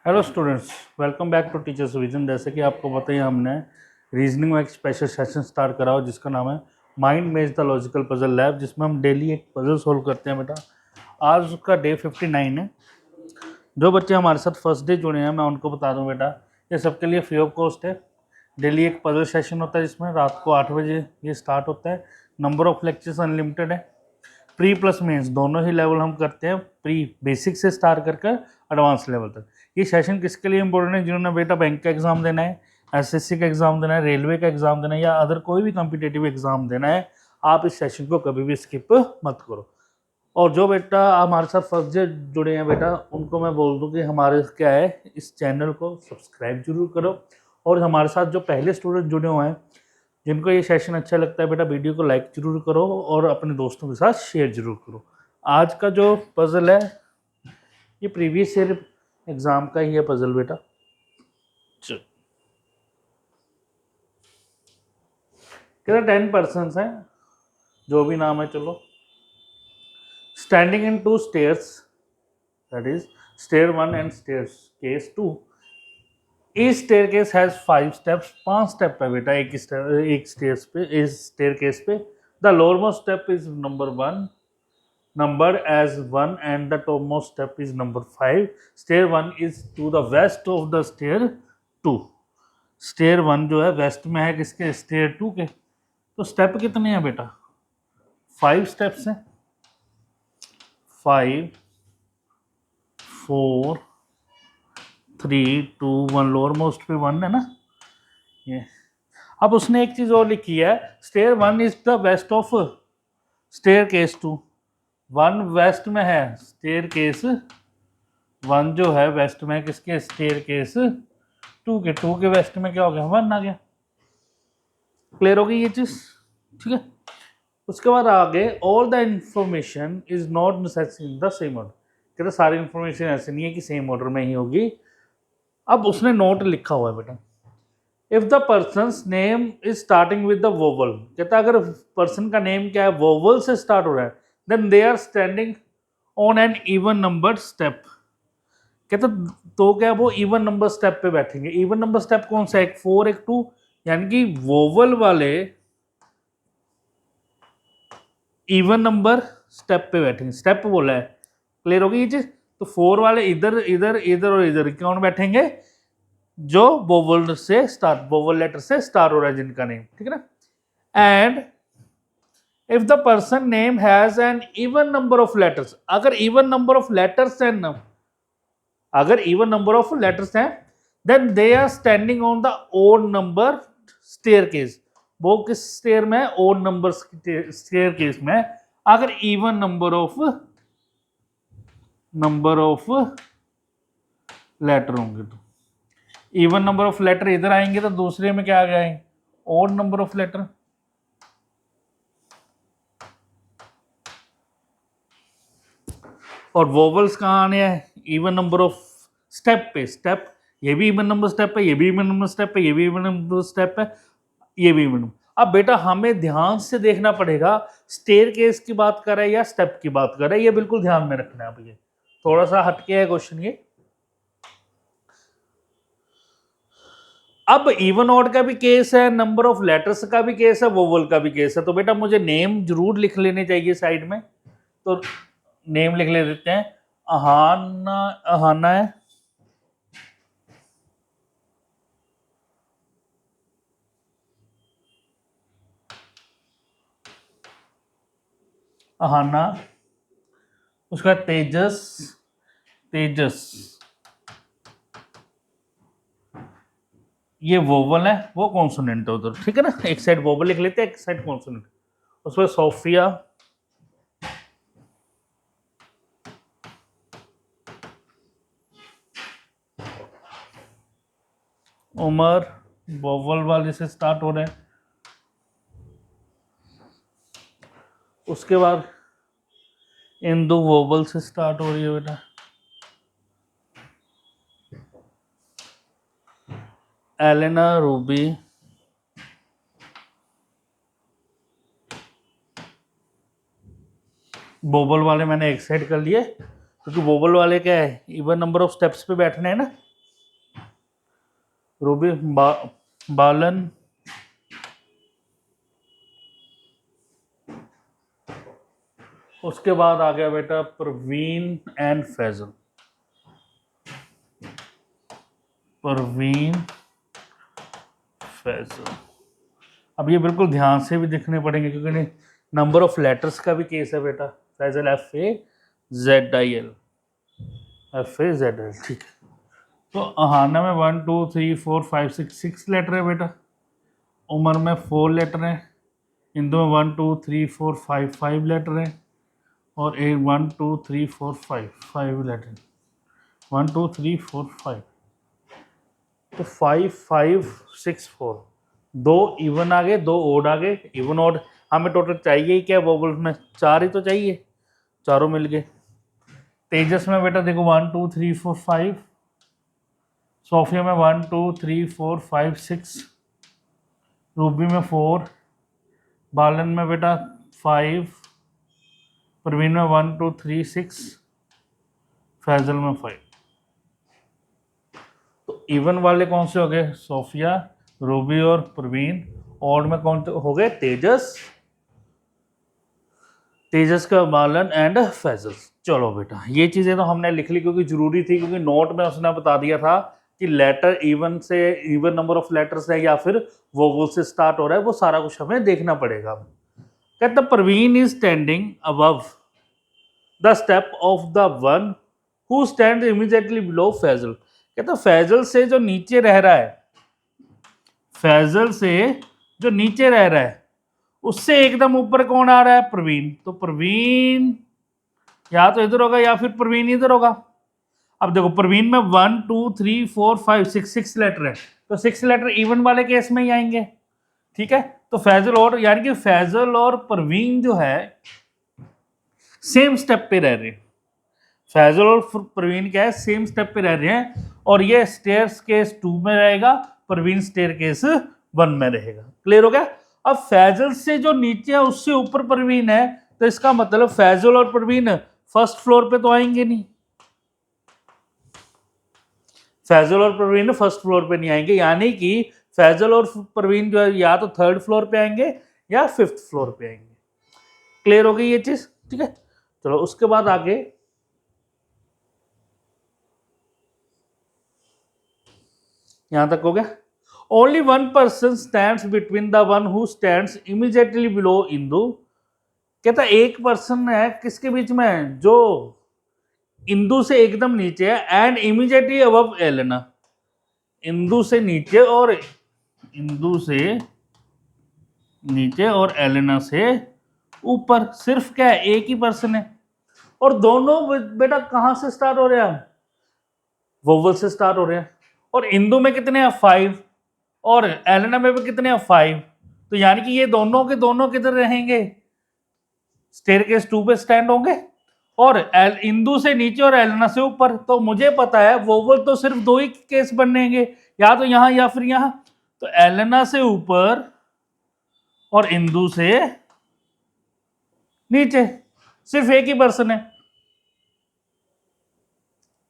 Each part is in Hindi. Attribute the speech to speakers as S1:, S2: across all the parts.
S1: Hello students, welcome back to teachers vision. जैसे कि आपको पता ही हमने रीजनिंग में एक स्पेशल सेशन स्टार्ट करा हो जिसका नाम है माइंड मेज द लॉजिकल पजल लैब, जिसमें हम डेली एक पजल सोल्व करते हैं। बेटा आज उसका डे 59 है। जो बच्चे हमारे साथ फर्स्ट डे जुड़े हैं मैं उनको बता दूं बेटा, ये सबके लिए फ्री ऑफ कॉस्ट है। डेली एक पजल सेशन होता है जिसमें रात को 8 बजे ये स्टार्ट होता है। नंबर ऑफ लेक्चर्स अनलिमिटेड है। प्री प्लस मेंस दोनों ही लेवल हम करते हैं, प्री बेसिक से स्टार्ट कर एडवांस लेवल तक। ये सेशन किसके लिए इंपॉर्टेंट है? जिन्होंने बेटा बैंक का एग्जाम देना है, एसएससी का एग्जाम देना है, रेलवे का एग्जाम देना है या अदर कोई भी कॉम्पिटेटिव एग्जाम देना है। आप इस सेशन को कभी भी स्किप मत करो। और जो बेटा हमारे साथ फर्स्ट डे जुड़े हैं बेटा, उनको मैं बोल दूं कि हमारे क्या है, इस चैनल को सब्सक्राइब जरूर करो। और हमारे साथ जो पहले स्टूडेंट जुड़े हुए हैं जिनको ये सेशन अच्छा लगता है बेटा, वीडियो को लाइक जरूर करो और अपने दोस्तों के साथ शेयर जरूर करो। आज का जो पजल है ये प्रीवियस ईयर एग्जाम का ही है पजल बेटा। कहते 10 पर्सन हैं, जो भी नाम है चलो। Standing in 2 stairs, that is stair 1 and staircase 2। इस staircase has 5 steps. 5 step है बेटा एक स्टेयर्स पे, इस स्टेयर केस पे। The lowermost step is number 1, numbered as 1 and the topmost step is number 5. Stair 1 is to the west of the stair 2. Stair 1 जो है वेस्ट में है किसके? स्टेयर 2 के। तो स्टेप कितने हैं बेटा? 5 स्टेप्स हैं। 5 4 3 2 1। लोअर मोस्ट पे 1 है ना ये। अब उसने एक चीज और लिखी है, stair 1 is the west of staircase 2। 1 west में है, स्टेयर केस 1 जो है वेस्ट में किसके? स्टेयर केस 2 के। 2 के वेस्ट में क्या हो गया? 1 आ गया। क्लियर हो गई ये चीज? ठीक है। उसके बाद आगे all the information is not necessary in the same order. कहते सारी इंफॉर्मेशन ऐसे नहीं है कि सेम ऑर्डर में ही होगी। अब उसने नोट लिखा हुआ है बेटा, if the person name is starting with the vowel. कहता अगर पर्सन का नेम क्या है, वोवल से स्टार्ट हो रहा है, then they are standing on an even number step. कहता तो क्या वो इवन नंबर स्टेप पे बैठेंगे। इवन नंबर स्टेप कौन सा? एक 4 एक 2, यानी कि वोवल वाले इवन नंबर स्टेप पे बैठेंगे। स्टेप बोला है, क्लियर होगी ये चीज? तो 4 वाले इधर इधर इधर और इधर कौन बैठेंगे? जो वोवल से स्टार्ट, वोवल लेटर से स्टार्ट हो रहा है जिनका नेम, ठीक है ना। And if the person name has an even number of letters, अगर इवन नंबर ऑफ लेटर्स हैं, अगर इवन नंबर ऑफ लेटर्स हैं, then they are standing on the odd number staircase. वो किस स्टेयर में? ओड नंबर स्टेयर केस में। अगर इवन नंबर ऑफ लेटर होंगे तो इवन नंबर ऑफ लेटर इधर आएंगे, तो दूसरे में क्या आ गए? Odd number of letter. और वोवल्स कहाँ आने हैं? इवन नंबर ऑफ स्टेप पे। स्टेप ये भी इवन नंबर स्टेप है, ये भी इवन नंबर स्टेप है, ये भी इवन नंबर स्टेप है, ये भी इवन नंबर। अब बेटा हमें ध्यान से देखना पड़ेगा स्टेयर केस की बात कर रहा है या स्टेप की बात कर रहा है, ये बिल्कुल ध्यान में रखना है। अब ये थोड़ा सा हटके है क्वेश्चन ये। अब इवन ऑड का भी केस है, नंबर ऑफ लेटर्स का भी केस है, वोवल का भी केस है। तो बेटा मुझे नेम जरूर लिख लेने चाहिए साइड में। तो नेम लिख ले देते हैं। अहाना, अहाना है, अहाना। उसका तेजस, तेजस। ये वोवल है, वो कॉन्सोनेंट है उधर, ठीक है ना। एक साइड वोवल लिख लेते हैं, एक साइड कॉन्सोनेंट। उसमें सोफिया, उमर, वोवल वाले से स्टार्ट हो रहे हैं। उसके बाद इंदु वोवल से स्टार्ट हो रही है बेटा। एलेना, रूबी, वोवल वाले मैंने एक साइड कर लिए क्योंकि वोवल वाले क्या है, इवन नंबर ऑफ स्टेप्स पे बैठने हैं ना, रूबी, बालन, उसके बाद आ गया बेटा परवीन एंड फैजल। परवीन, फैजल। अब ये बिल्कुल ध्यान से भी दिखने पड़ेंगे क्योंकि नंबर ऑफ लेटर्स का भी केस है बेटा। फैजल FAZIL, FAZIL, ठीक है। तो अहाना में 1 2 3 4 5 6 लेटर है बेटा। उमर में 4 लेटर हैं। इंदु में 1 2 3 4 5 लेटर हैं। और 1 2 3 4 5 लेटर, 1 2 3 4 5, तो 5 5 6 4, 2 इवन आ गए, 2 ओड आ गए। इवन ओड हमें टोटल चाहिए ही क्या वोवल्स में, 4 ही तो चाहिए, चारों मिल गए। तेजस में बेटा देखो 1 2 3 4 5, सोफिया में 1 2 3 4 5 6, रूबी में 4, बालन में बेटा 5, परवीन में 1 2 3 6, फैजल में 5। तो इवन वाले कौन से हो गए, सोफिया, रूबी और परवीन। ऑड में कौन हो गए, तेजस, तेजस का बालन एंड फैजल। चलो बेटा ये चीजें तो हमने लिख ली क्योंकि जरूरी थी, क्योंकि नोट में उसने बता दिया था कि लेटर इवन से, इवन नंबर ऑफ लेटर्स है या फिर वोवल से स्टार्ट हो रहा है, वो सारा कुछ हमें देखना पड़ेगा। कहता Parveen is standing above the step of the one who stand immediately below Faisal. कहता फैजल से जो नीचे रह रहा है, फैजल से जो नीचे रह रहा है उससे एकदम ऊपर कौन आ रहा है, प्रवीण। तो प्रवीण या तो इधर होगा या फिर प्रवीण इधर होगा। अब देखो प्रवीण में 1 2 3 4 5 6 लेटर है, तो 6 लेटर इवन वाले केस में ही आएंगे, ठीक है। तो फैजल और यानी कि फैजल और प्रवीण जो है सेम स्टेप पे रह रहे हैं। फैजल और प्रवीण क्या है, सेम स्टेप पे रह रहे हैं, और ये स्टेयर्स केस 2 में रहेगा, प्रवीण स्टेयर केस 1 में रहेगा। क्लियर हो गया। अब फैजल से जो नीचे है उससे ऊपर प्रवीण है, तो इसका मतलब फैजल और प्रवीण फर्स्ट फ्लोर पे तो आएंगे नहीं, फैजल और प्रवीण फर्स्ट फ्लोर पे नहीं आएंगे, यानी कि फैजल और प्रवीण जो है या तो थर्ड फ्लोर पे आएंगे या फिफ्थ फ्लोर पे आएंगे। क्लियर हो गई ये चीज, ठीक है। चलो उसके बाद आगे यहां तक हो गया। Only one person stands between the one who stands immediately below Indu. कहता एक पर्सन है किसके बीच में, जो इंदु से एकदम नीचे है, and immediately above Elena. Indu से नीचे और इंदु से नीचे और एलेना से ऊपर, सिर्फ क्या है, एक ही पर्सन है। और दोनों बेटा कहां से स्टार्ट हो रहे हैं, वोवल से स्टार्ट हो रहे हैं। और इंदु में कितने हैं, 5, और एलेना में भी कितने हैं, 5। तो यानी कि ये दोनों के दोनों किधर रहेंगे, स्टेयरकेस 2 पे स्टैंड होंगे, और इंदु से नीचे और एलेना से ऊपर। तो मुझे पता है वोवल तो सिर्फ 2 ही केस बनेंगे, या तो यहां या फिर यहां। तो एलेना से ऊपर और इंदु से नीचे, सिर्फ एक ही पर्सन है।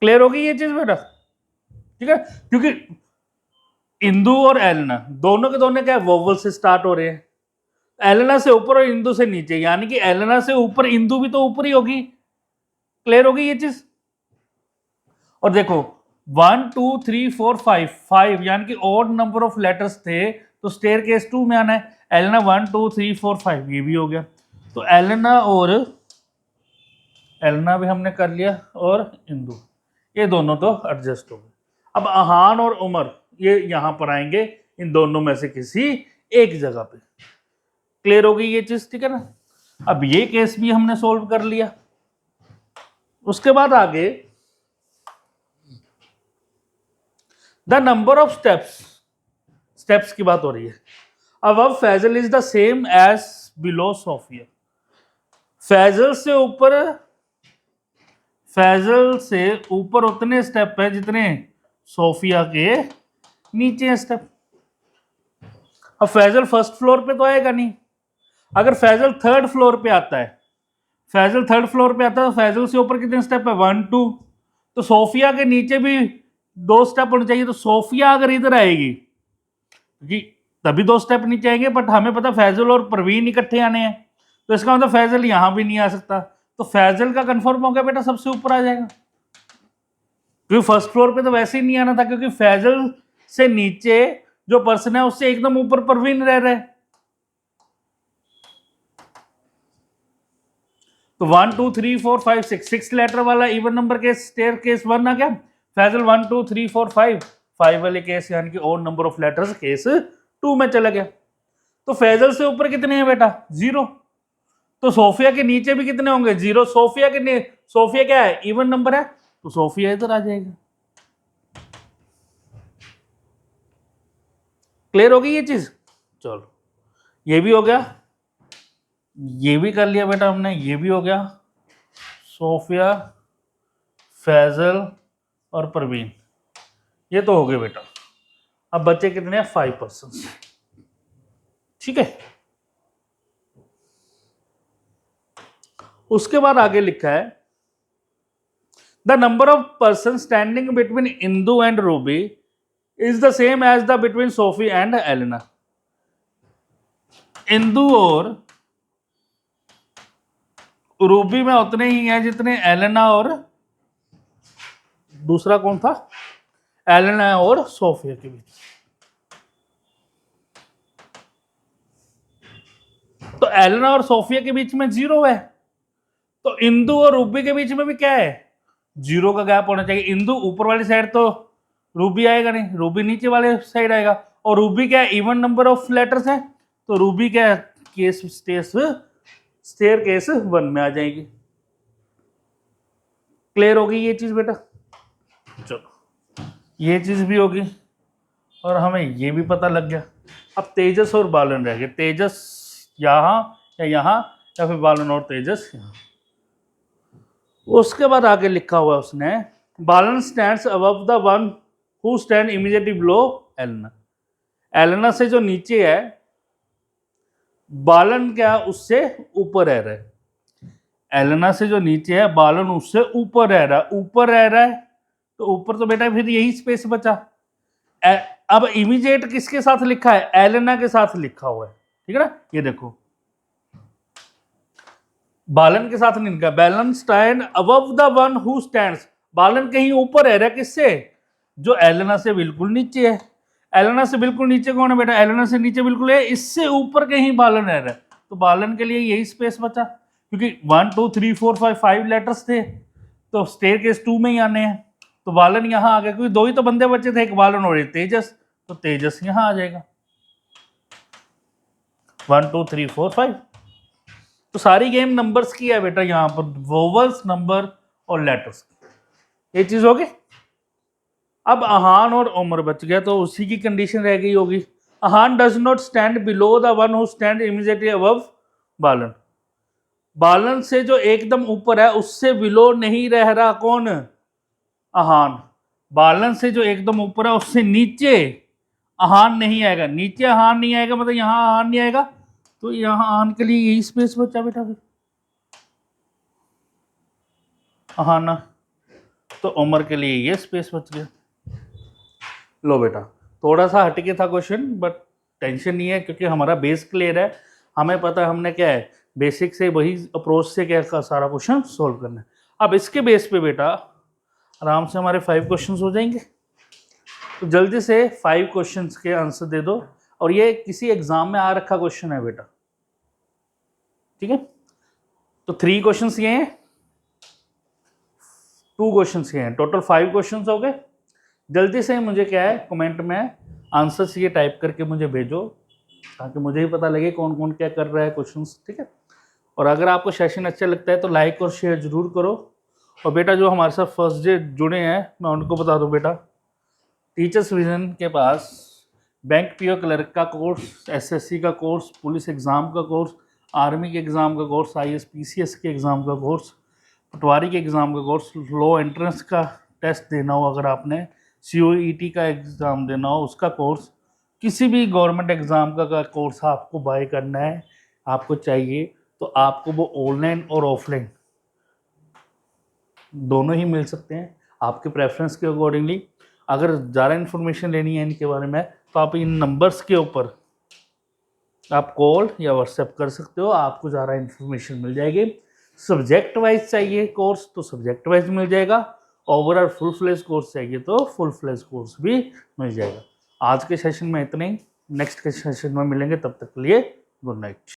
S1: क्लियर होगी ये चीज बेटा, ठीक है। क्योंकि इंदु और एलेना दोनों के दोनों क्या वोवल से स्टार्ट हो रहे हैं, एलेना से ऊपर और इंदु से नीचे, यानी कि एलेना से ऊपर इंदु भी तो ऊपर ही होगी। क्लियर होगी ये चीज। और देखो 1 2 3 4 5 यानी कि ऑड नंबर ऑफ लेटर्स थे, तो स्टेयरकेस 2 में आना है। एलेना 1 2 3 4 5 ये भी हो गया। तो एलेना और एलेना भी हमने कर लिया, और इंदु ये दोनों तो एडजस्ट हो गए। अब अहान और उमर ये यहां पर आएंगे, इन दोनों में से किसी एक जगह पे। क्लियर हो गई ये चीज, ठीक है ना। अब ये केस भी हमने सोल्व कर लिया। उसके बाद आगे द नंबर ऑफ स्टेप्स की बात हो रही है। अब Faizal is the same age below Sophia. Faizal से ऊपर उतने स्टेप है जितने सोफिया के नीचे स्टेप। अब फैजल फर्स्ट फ्लोर पे तो आएगा नहीं। अगर फैजल थर्ड फ्लोर पे आता है, तो फैजल से ऊपर कितने स्टेप है, 1 2। तो सोफिया के नीचे भी 2 स्टेप होने चाहिए, तो सोफिया अगर इधर आएगी क्योंकि तभी 2 स्टेप नीचे आएंगे, बट हमें पता फैजल और परवीन इकट्ठे आने हैं, तो इसका मतलब फैजल यहां भी नहीं आ सकता, तो फैजल का कंफर्म हो गया बेटा, सबसे ऊपर आ जाएगा, क्योंकि फर्स्ट फ्लोर पे तो वैसे ही नहीं आना था, क्योंकि फैजल से नीचे जो पर्सन है उससे एकदम ऊपर परवीन रह रहा है। तो 1 2 3 4 5 6 लेटर वाला even number case stair case 1 आ गया, फैजल 1 2 3 4 5 वाले केस यानी कि odd number of letters case 2 में चला गया। तो फैजल से ऊपर कितने हैं बेटा? 0। तो सोफिया के नीचे भी कितने होंगे? 0। सोफिया क्या है? इवन नंबर है, तो सोफिया इधर आ जाएगा। क्लियर होगी ये चीज? चलो ये भी हो गया, ये भी कर लिया बेटा हमने, ये भी हो गया, सोफिया, फैजल और परवीन, ये तो हो गए बेटा। अब बच्चे कितने हैं? 5 पर्सन। ठीक है, उसके बाद आगे लिखा है the number of person standing between Indu and Ruby is the same age the between Sophie and Elena. Indu और रूबी में उतने ही हैं जितने एलेना और दूसरा कौन था? एलेना और सोफिया के बीच। तो एलेना और सोफिया के बीच में 0 है, तो इंदू और रूबी के बीच में भी क्या है? 0 का गैप होना चाहिए। इंदू ऊपर वाली साइड तो रूबी आएगा नहीं, रूबी नीचे वाले साइड आएगा, और रूबी क्या है? इवन नंबर ऑफ लेटर्स है, तो रूबी क्या है? केस स्टेयर केस 1 में आ जाएगी। क्लियर होगी ये चीज बेटा? चलो ये चीज भी होगी, और हमें ये भी पता लग गया। अब तेजस और बालन रह गए, तेजस यहाँ या यहाँ, या फिर बालन और तेजस यहाँ। उसके बाद आगे लिखा हुआ उसने Balan stands above the one who stand immediately below Elena. Elena से जो नीचे है, बालन क्या उससे ऊपर रह रहा है। एलेना से जो नीचे है, बालन उससे ऊपर रह रहा है। ऊपर रह रहा है तो ऊपर तो बेटा फिर यही स्पेस बचा। अब इमीडिएट किसके साथ लिखा है? एलेना के साथ लिखा हुआ है, ठीक है ना? ये देखो, बालन के साथ नहीं लिखा, Balan stand above the one who stands. Balan कहीं ऊपर है, किससे? जो एलेना से बिल्कुल नीचे है। एलेना से बिल्कुल नीचे कौन है बेटा? एलेना से नीचे बिल्कुल है, इससे ऊपर कहीं बालन रह रहा है, तो बालन के लिए यही स्पेस बचा, क्योंकि 1 2 3 4 5 लेटर्स थे, तो स्टेयर केस 2 में ही आने हैं, तो बालन यहां आ गया, क्योंकि 2 ही तो बंदे बचे थे, एक बालन और एक तेजस, तो तेजस यहां आ जाएगा। 1 2 3 4 5। तो सारी गेम नंबर्स की है बेटा, यहां पर वोवल्स, नंबर और लेटर्स, ये चीज होगी। अब अहान और उमर बच गया, तो उसी की कंडीशन रह गई होगी। Ahaan does not stand below the one who stand immediately above Balan. Balan से जो एकदम ऊपर है उससे बिलो नहीं रह रहा कौन? अहान। बालन से जो एकदम ऊपर है उससे नीचे अहान नहीं आएगा। नीचे अहान नहीं आएगा मतलब यहां अहान नहीं आएगा, तो यहां अहान के लिए यही स्पेस बचा बेटा फिर अहाना, तो उमर के लिए ये स्पेस बच गया। लो बेटा, थोड़ा सा हटके था क्वेश्चन, बट टेंशन नहीं है, क्योंकि हमारा बेस क्लियर है, हमें पता है हमने क्या है, बेसिक से वही अप्रोच से क्या का सारा क्वेश्चन सोल्व करना है। अब इसके बेस पे बेटा आराम से हमारे 5 क्वेश्चंस हो जाएंगे, तो जल्दी से 5 क्वेश्चंस के आंसर दे दो, और ये किसी एग्जाम में आ रखा क्वेश्चन है बेटा, ठीक है? तो 3 क्वेश्चंस ये हैं, 2 क्वेश्चंस ये हैं, टोटल 5 क्वेश्चंस हो गए। जल्दी से मुझे क्या है, कमेंट में आंसर्स ये टाइप करके मुझे भेजो, ताकि मुझे ही पता लगे कौन कौन क्या कर रहा है क्वेश्चंस, ठीक है? और अगर आपको सेशन अच्छा लगता है तो लाइक और शेयर जरूर करो। और बेटा जो हमारे साथ फर्स्ट डे जुड़े हैं, मैं उनको बता दूं बेटा, टीचर्स विजन के पास बैंक पीओ क्लर्क का कोर्स, एसएससी का कोर्स, पुलिस एग्ज़ाम का कोर्स, आर्मी के एग्ज़ाम का कोर्स, आईएएस पीसीएस के एग्ज़ाम का कोर्स, पटवारी के एग्ज़ाम का कोर्स, लॉ एंट्रेंस का टेस्ट देना हो, अगर आपने सीओईटी का एग्ज़ाम देना हो उसका कोर्स, किसी भी गवर्नमेंट एग्ज़ाम का कोर्स आपको बाय करना है, आपको चाहिए, तो आपको वो ऑनलाइन और ऑफलाइन दोनों ही मिल सकते हैं आपके प्रेफरेंस के अकॉर्डिंगली। अगर ज़्यादा इन्फॉर्मेशन लेनी है इनके बारे में तो आप इन नंबर्स के ऊपर आप कॉल या व्हाट्सएप कर सकते हो, आपको ज़्यादा इन्फॉर्मेशन मिल जाएगी। सब्जेक्ट वाइज चाहिए कोर्स तो सब्जेक्ट वाइज मिल जाएगा, ओवरऑल फुल फ्लेज कोर्स चाहिए तो फुल फ्लेज कोर्स भी मिल जाएगा। आज के सेशन में इतना ही, नेक्स्ट के सेशन में मिलेंगे, तब तक के लिए गुड नाइट।